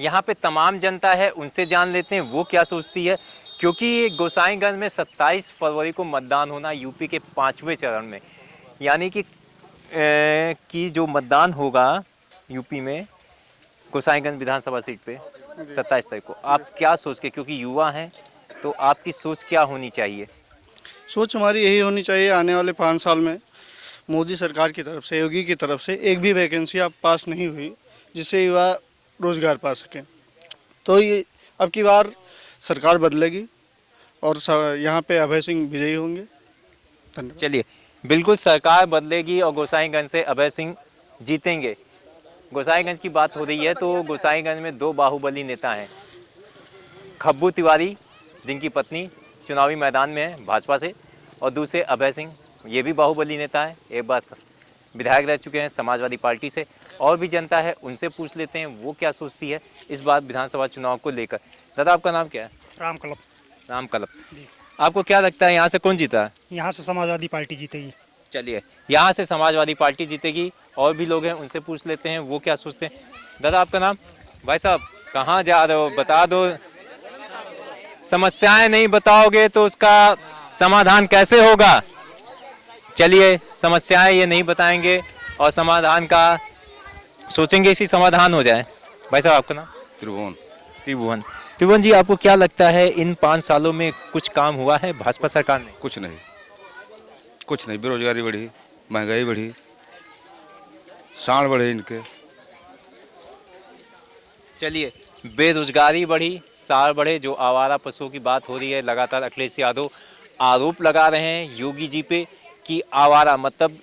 यहाँ पे तमाम जनता है, उनसे जान लेते हैं वो क्या सोचती है। क्योंकि गोसाईगंज में 27 फरवरी को मतदान होना यूपी के 5वें चरण में, यानी कि जो मतदान होगा यूपी में गोसाईगंज विधानसभा सीट पे 27 तारीख को, आप क्या सोच के, क्योंकि युवा हैं तो आपकी सोच क्या होनी चाहिए? सोच हमारी यही होनी चाहिए, आने वाले 5 साल में मोदी सरकार की तरफ से, योगी की तरफ से एक भी वैकेंसी अब पास नहीं हुई जिससे युवा रोजगार पा सकें। तो ये अब की बार सरकार बदलेगी और यहाँ पे अभय सिंह विजयी होंगे। धन्यवाद। चलिए, बिल्कुल सरकार बदलेगी और गोसाईगंज से अभय सिंह जीतेंगे। गोसाईगंज की बात हो रही है तो गोसाईगंज में 2 बाहुबली नेता हैं। खब्बू तिवारी, जिनकी पत्नी चुनावी मैदान में है भाजपा से, और दूसरे अभय सिंह, ये भी बाहुबली नेता है, एक बार विधायक रह चुके हैं समाजवादी पार्टी से। और भी जनता है, उनसे पूछ लेते हैं वो क्या सोचती है इस बार विधानसभा चुनाव को लेकर। दादा, आपका नाम क्या है? रामकलप। रामकलप। आपको क्या लगता है यहाँ से कौन जीता है? यहाँ से समाजवादी पार्टी जीतेगी। चलिए, यहाँ से समाजवादी पार्टी जीतेगी। और भी लोग हैं, उनसे पूछ लेते हैं वो क्या सोचते हैं। दादा, आपका नाम? भाई साहब, कहाँ जा रहे हो, बता दो। समस्याएं नहीं बताओगे तो उसका समाधान कैसे होगा? चलिए, समस्याएं ये नहीं बताएंगे और समाधान का सोचेंगे, इसी समाधान हो जाए। भाई साहब, आपका नाम? त्रिभुवन। त्रिभुवन। त्रिभुवन जी, आपको क्या लगता है इन 5 सालों में कुछ काम हुआ है भाजपा सरकार ने? कुछ नहीं, बेरोजगारी बढ़ी, महंगाई बढ़ी, सांड बढ़े इनके। चलिए, बेरोजगारी बढ़ी, सार बढ़े, जो आवारा पशुओं की बात हो रही है, लगातार अखिलेश यादव आरोप लगा रहे हैं योगी जी पे कि आवारा, मतलब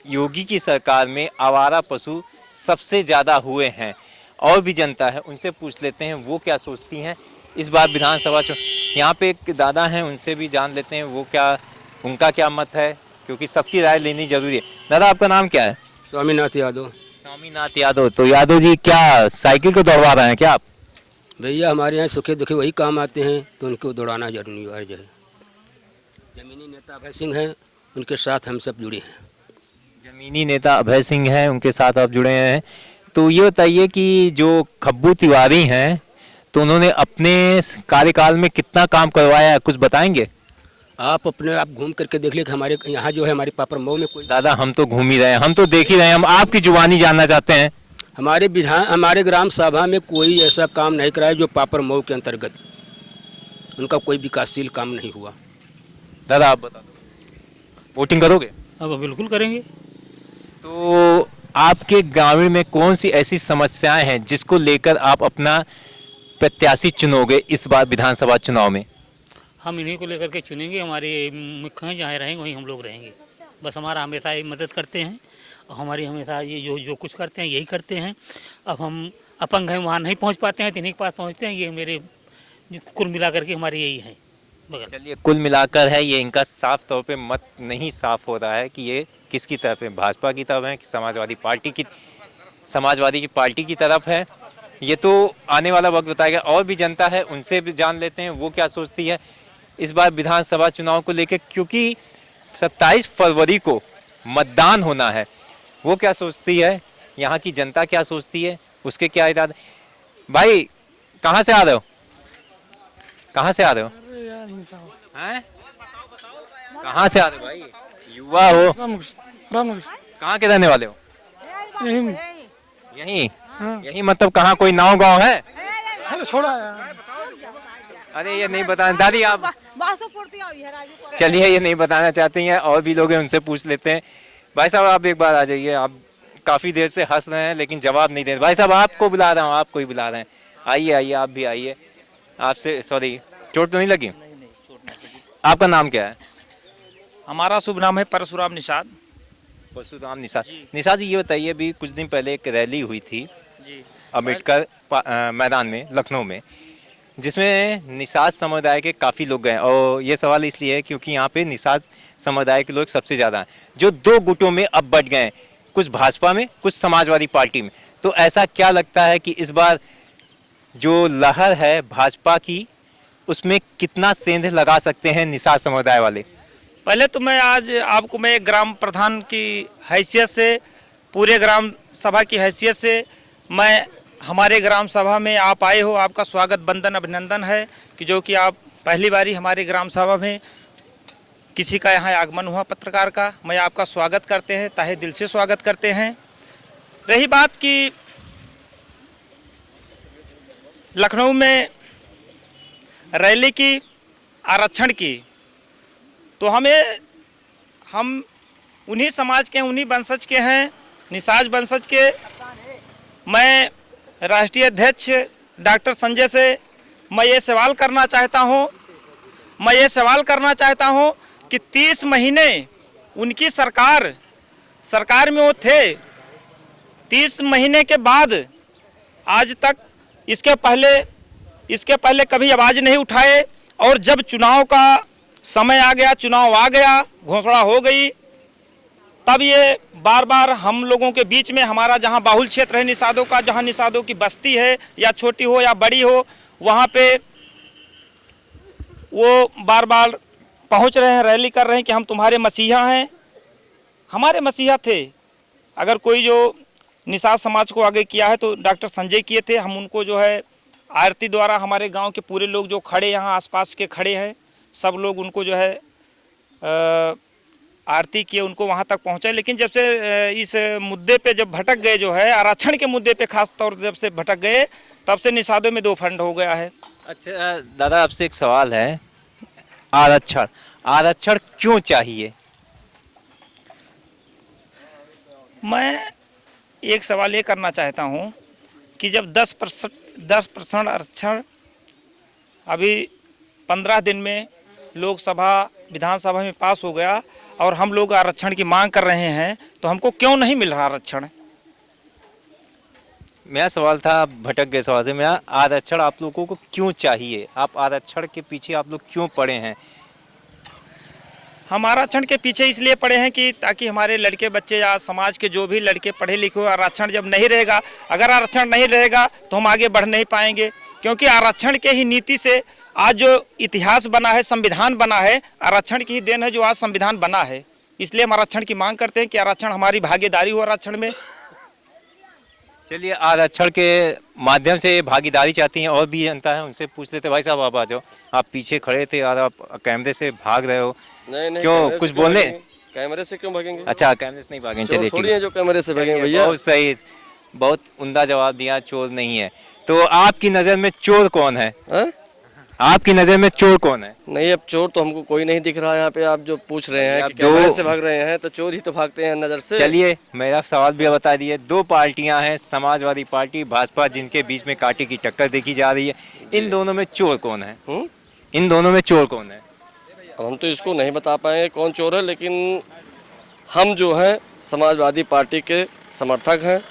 योगी की सरकार में आवारा पशु सबसे ज़्यादा हुए हैं। और भी जनता है, उनसे पूछ लेते हैं वो क्या सोचती हैं इस बार विधानसभा यहाँ पे एक दादा हैं, उनसे भी जान लेते हैं वो क्या, उनका क्या मत है, क्योंकि सबकी राय लेनी जरूरी है। दादा, आपका नाम क्या है? स्वामीनाथ यादव। स्वामीनाथ यादव। तो यादव जी, क्या साइकिल को दौड़वा रहे हैं क्या आप? भैया, हमारे यहाँ सुखे दुखे वही काम आते हैं तो उनको दौड़ाना जरूरी है। जमीनी नेता अभय सिंह हैं, उनके साथ हम सब जुड़े हैं। जमीनी नेता अभय सिंह हैं, उनके साथ आप जुड़े हैं। तो ये बताइए कि जो खब्बू तिवारी हैं, तो उन्होंने अपने कार्यकाल में कितना काम करवाया है, कुछ बताएंगे? आप घूम करके देख ले कि हमारे यहाँ जो है, हमारे पापर मऊ में कोई। दादा, हम तो घूम ही रहे हैं, हम तो देख ही रहे हैं, हम आपकी जुबानी जानना चाहते हैं। हमारे ग्राम सभा में कोई ऐसा काम नहीं कराया जो पापर मऊ के अंतर्गत उनका कोई विकासशील काम नहीं हुआ। दादा, आप बता दो, वोटिंग करोगे? अब बिल्कुल करेंगे। तो आपके ग्रामीण में कौन सी ऐसी समस्याएं हैं जिसको लेकर आप अपना प्रत्याशी चुनोगे इस बार विधानसभा चुनाव में? हम इन्हीं को लेकर के चुनेंगे। हमारे मुख्य हैं, जहाँ रहेंगे वहीं हम लोग रहेंगे। बस हमारा हमेशा ये मदद करते हैं और हमारी हमेशा ये जो कुछ करते हैं यही करते हैं। अब हम अपंग हैं, वहाँ नहीं पहुँच पाते हैं तो इन्हीं के पास पहुँचते हैं। ये मेरे कुल मिला करके हमारी यही है बगल। चलिए, कुल मिलाकर है ये, इनका साफ तौर पे मत नहीं साफ हो रहा है कि ये किसकी तरफ है, भाजपा की तरफ है कि समाजवादी पार्टी की तरफ है। ये तो आने वाला वक्त बताएगा। और भी जनता है, उनसे भी जान लेते हैं वो क्या सोचती है इस बार विधानसभा चुनाव को लेकर, क्योंकि 27 फरवरी को मतदान होना है। वो क्या सोचती है, यहाँ की जनता क्या सोचती है, उसके क्या इरादे। भाई, कहाँ से आ रहे हो? कहाँ से आ रहे हो? हैं? कहाँ से आ रहे हो भाई? युवा हो, कहाँ के रहने वाले हो? यहीं? यहीं मतलब कहाँ, कोई नाव गाँव है? अरे ये नहीं बताना दादी, आप चलिए, ये नहीं बताना चाहती हैं। और भी लोग हैं, उनसे पूछ लेते हैं। भाई साहब, आप एक बार आ जाइए, आप काफ़ी देर से हंस रहे हैं लेकिन जवाब नहीं दे रहे। भाई साहब, आपको बुला रहा हूँ, आपको ही बुला रहे हैं। आइए आइए, आप भी आइए। आपसे सॉरी, चोट तो नहीं लगी? आपका नाम क्या है? हमारा शुभ नाम है परशुराम निषाद। परशुराम निषाद। निषाद जी, ये बताइए, अभी कुछ दिन पहले एक रैली हुई थी अम्बेडकर मैदान में, लखनऊ में, जिसमें निषाद समुदाय के काफ़ी लोग गए। और ये सवाल इसलिए है क्योंकि यहाँ पे निषाद समुदाय के लोग सबसे ज़्यादा हैं, जो 2 गुटों में अब बट गए, कुछ भाजपा में, कुछ समाजवादी पार्टी में। तो ऐसा क्या लगता है कि इस बार जो लहर है भाजपा की, उसमें कितना सेंध लगा सकते हैं निषाद समुदाय वाले? पहले तो मैं आज आपको, मैं ग्राम प्रधान की हैसियत से, पूरे ग्राम सभा की हैसियत से मैं हमारे ग्राम सभा में आप आए हो, आपका स्वागत बंदन अभिनंदन है कि जो कि आप पहली बारी हमारे ग्राम सभा में किसी का यहाँ आगमन हुआ पत्रकार का। मैं आपका स्वागत करते हैं, तहे दिल से स्वागत करते हैं। रही बात कि लखनऊ में रैली की आरक्षण की, तो हम उन्हीं समाज के, उन्हीं वंशज के हैं, निषाद वंशज के। मैं राष्ट्रीय अध्यक्ष डॉक्टर संजय से मैं ये सवाल करना चाहता हूँ कि 30 महीने उनकी सरकार में वो थे। 30 महीने के बाद आज तक इसके पहले कभी आवाज़ नहीं उठाए, और जब चुनाव का समय आ गया, चुनाव आ गया, घोषणा हो गई, तब ये बार बार हम लोगों के बीच में, हमारा जहाँ बाहुल क्षेत्र है निषादों का, जहाँ निषादों की बस्ती है, या छोटी हो या बड़ी हो, वहाँ पे वो बार बार पहुँच रहे हैं, रैली कर रहे हैं कि हम तुम्हारे मसीहा हैं। हमारे मसीहा थे। अगर कोई जो निषाद समाज को आगे किया है तो डॉक्टर संजय किए थे। हम उनको जो है आरती द्वारा, हमारे गांव के पूरे लोग जो खड़े यहाँ आसपास के खड़े हैं, सब लोग उनको जो है आरती किए, उनको वहाँ तक पहुँचाए। लेकिन जब से इस मुद्दे पे जब भटक गए, जो है आरक्षण के मुद्दे पे खास तौर जब से भटक गए, तब से निषादों में 2 फंड हो गया है। अच्छा दादा, आपसे एक सवाल है। आरक्षण क्यों चाहिए? मैं एक सवाल ये करना चाहता हूँ कि जब 10% आरक्षण अभी 15 दिन में लोकसभा विधानसभा में पास हो गया, और हम लोग आरक्षण की मांग कर रहे हैं, तो हमको क्यों नहीं मिल रहा आरक्षण? मेरा सवाल था, भटक गए सवाल से। मेरा आरक्षण आप लोगों को क्यों चाहिए? आप आरक्षण के पीछे आप लोग क्यों पड़े हैं? हम आरक्षण के पीछे इसलिए पड़े हैं कि ताकि हमारे लड़के बच्चे या समाज के जो भी लड़के पढ़े लिखे हो, आरक्षण जब नहीं रहेगा, अगर आरक्षण नहीं रहेगा तो हम आगे बढ़ नहीं पाएंगे। क्योंकि आरक्षण के ही नीति से आज जो इतिहास बना है, संविधान बना है, आरक्षण की ही देन है जो आज संविधान बना है। इसलिए हम आरक्षण की मांग करते हैं कि आरक्षण, हमारी भागीदारी हो आरक्षण में। चलिए, आरक्षण के माध्यम से भागीदारी चाहती हैं और भी जनता है, उनसे पूछ लेते। भाई साहब, आप आ जाओ। आप पीछे खड़े थे और आप कैमरे से भाग रहे हो। नहीं, क्यों, कुछ बोलने? कैमरे से क्यों भागेंगे? अच्छा, कैमरे से नहीं भागेंगे। चलिए, थोड़ी है जो कैमरे से भागेंगे भैया। बहुत सही, बहुत उम्दा जवाब दिया। चोर नहीं है। तो आपकी नजर में चोर कौन है? आपकी नजर में चोर कौन है? नहीं, अब चोर तो हमको कोई नहीं दिख रहा है यहाँ पे। आप जो पूछ रहे हैं आप कि कैमरे से भाग रहे हैं, तो चोर ही तो भागते हैं नजर से। चलिए, मेरा सवाल भी बता दिए। 2 पार्टियां हैं, समाजवादी पार्टी, भाजपा, जिनके बीच में कांटे की टक्कर देखी जा रही है। इन दोनों में चोर कौन है? इन दोनों में चोर कौन है? हम तो इसको नहीं बता पाएंगे कौन चोर है, लेकिन हम जो है समाजवादी पार्टी के समर्थक हैं,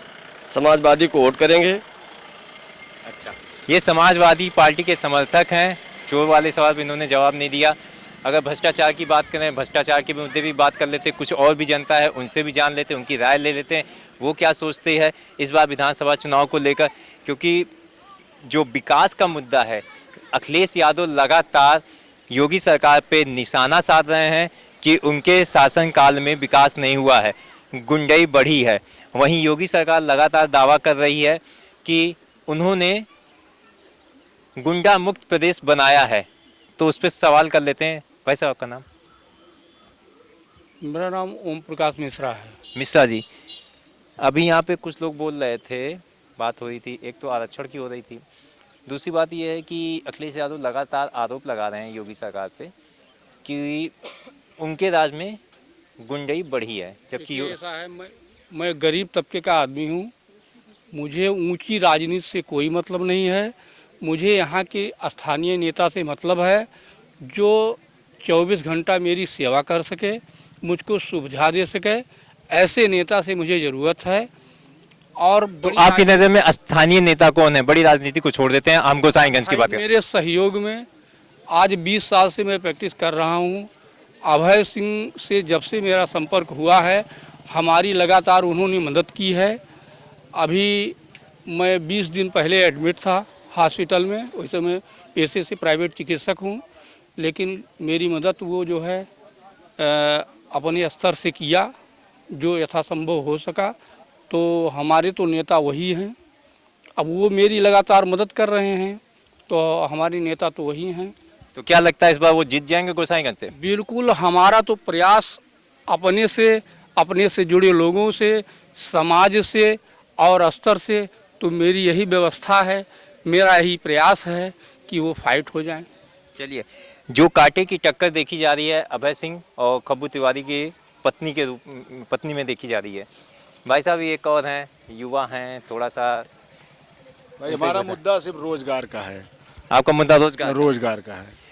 समाजवादी को वोट करेंगे। अच्छा, ये समाजवादी पार्टी के समर्थक हैं। चोर वाले सवाल पर इन्होंने जवाब नहीं दिया। अगर भ्रष्टाचार की बात करें, भ्रष्टाचार के मुद्दे भी बात कर लेते। कुछ और भी जनता है, उनसे भी जान लेते, उनकी राय ले लेते हैं, वो क्या सोचते हैं इस बार विधानसभा चुनाव को लेकर। क्योंकि जो विकास का मुद्दा है, अखिलेश यादव लगातार योगी सरकार पे निशाना साध रहे हैं कि उनके शासनकाल में विकास नहीं हुआ है, गुंडाई बढ़ी है। वहीं योगी सरकार लगातार दावा कर रही है कि उन्होंने गुंडा मुक्त प्रदेश बनाया है। तो उस पर सवाल कर लेते हैं। भाई साहब, आपका नाम? मेरा नाम ओम प्रकाश मिश्रा है। मिश्रा जी, अभी यहाँ पे कुछ लोग बोल रहे थे, बात हो रही थी, एक तो आरक्षण की हो रही थी, दूसरी बात यह है कि अखिलेश यादव लगातार आरोप लगा रहे हैं योगी सरकार पे कि उनके राज में गुंडाई बढ़ी है। जबकि ऐसा है, मैं गरीब तबके का आदमी हूँ। मुझे ऊंची राजनीति से कोई मतलब नहीं है। मुझे यहाँ के स्थानीय नेता से मतलब है जो 24 घंटा मेरी सेवा कर सके, मुझको सुविधा दे सके। ऐसे नेता से मुझे ज़रूरत है। और तो आपकी नज़र में स्थानीय नेता कौन है? बड़ी राजनीति को छोड़ देते हैं, हम गोसाईगंज की बात करें। मेरे सहयोग में आज 20 साल से मैं प्रैक्टिस कर रहा हूँ। अभय सिंह से जब से मेरा संपर्क हुआ है, हमारी लगातार उन्होंने मदद की है। अभी मैं 20 दिन पहले एडमिट था हॉस्पिटल में। वैसे मैं पेशे से प्राइवेट चिकित्सक हूँ, लेकिन मेरी मदद वो जो है अपने स्तर से किया जो यथासंभव हो सका। तो हमारे तो नेता वही हैं। अब वो मेरी लगातार मदद कर रहे हैं, तो हमारे नेता तो वही हैं। तो क्या लगता है इस बार वो जीत जाएंगे गोसाईगंज से? बिल्कुल, हमारा तो प्रयास अपने से जुड़े लोगों से, समाज से और स्तर से, तो मेरी यही व्यवस्था है, मेरा यही प्रयास है कि वो फाइट हो जाए। चलिए, जो कांटे की टक्कर देखी जा रही है अभय सिंह और खब्बू तिवारी की पत्नी में देखी जा रही है। भाई साहब एक और हैं, युवा हैं, थोड़ा सा भाई हमारा मुद्दा सिर्फ रोजगार का है। आपका मुद्दा रोजगार का है।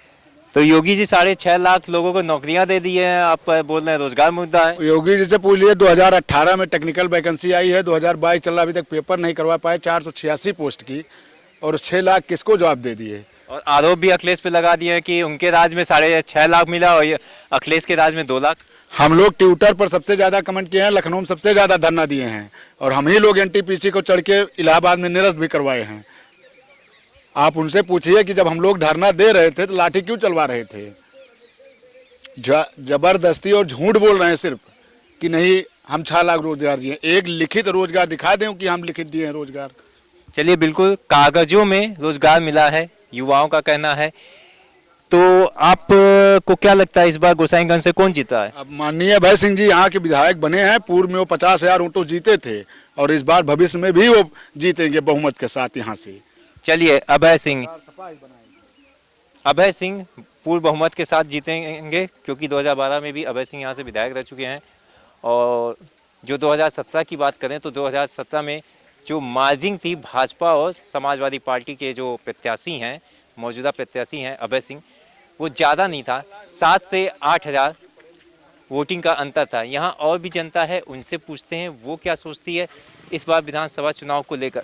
तो योगी जी 6.5 लाख लोगों को नौकरियां दे दी हैं, आप बोल रहे हैं रोजगार मुद्दा है। योगी जी से पूछिए, 2018 में टेक्निकल वैकेंसी आई है, 2022 चल रहा, अभी तक पेपर नहीं करवा पाए, 486 पोस्ट की, और 6 लाख किसको जवाब दे दिए। और आरोप भी अखिलेश पे लगा दिए कि उनके राज में 6.5 लाख मिला और अखिलेश के राज में 2 लाख। हम लोग ट्विटर पर सबसे ज्यादा कमेंट किए हैं, लखनऊ में सबसे ज्यादा धरना दिए हैं, और हम ही लोग एनटीपीसी को चढ़ के इलाहाबाद में निरस्त भी करवाए हैं। आप उनसे पूछिए कि जब हम लोग धरना दे रहे थे तो लाठी क्यों चलवा रहे थे। जबरदस्ती और झूठ बोल रहे हैं सिर्फ कि नहीं हम 6 लाख रोजगार दिए। एक लिखित रोजगार दिखा दें कि हम लिखित दिए हैं रोजगार। चलिए, बिल्कुल कागजों में रोजगार मिला है, युवाओं का कहना है। तो आप को क्या लगता है इस बार गोसाईगंज से कौन जीता है? अब माननीय अभय सिंह जी यहाँ के विधायक बने हैं, पूर्व में वो 50,000 वोटों जीते थे, और इस बार भविष्य में भी वो जीतेंगे बहुमत के साथ यहाँ से। चलिए, अभय सिंह पूर्ण बहुमत के साथ जीतेंगे, क्योंकि 2012 में भी अभय सिंह यहाँ से विधायक रह चुके हैं। और जो 2017 की बात करें तो 2017 में जो मार्जिंग थी भाजपा और समाजवादी पार्टी के जो प्रत्याशी हैं, मौजूदा प्रत्याशी हैं अभय सिंह, वो ज़्यादा नहीं था, 7 से 8 हज़ार वोटिंग का अंतर था। यहाँ और भी जनता है, उनसे पूछते हैं वो क्या सोचती है इस बार विधानसभा चुनाव को लेकर।